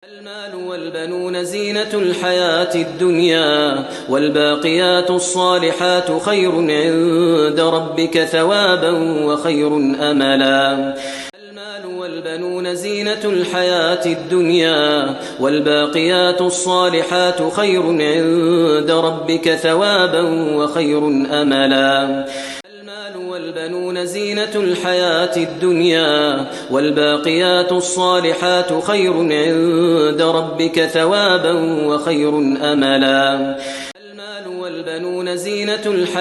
المال والبنون زينة الحياة الدنيا والباقيات الصالحات خير عند ربك ثوابا وخير أملا. المال والبنون زينة الحياة الدنيا والباقيات الصالحات خير عند ربك ثوابا وخير أملا. المال والبنون زينة الحياة الدنيا والباقيات الصالحات خير عند ربك ثوابا وخير أملا. المال والبنون زينة الحياة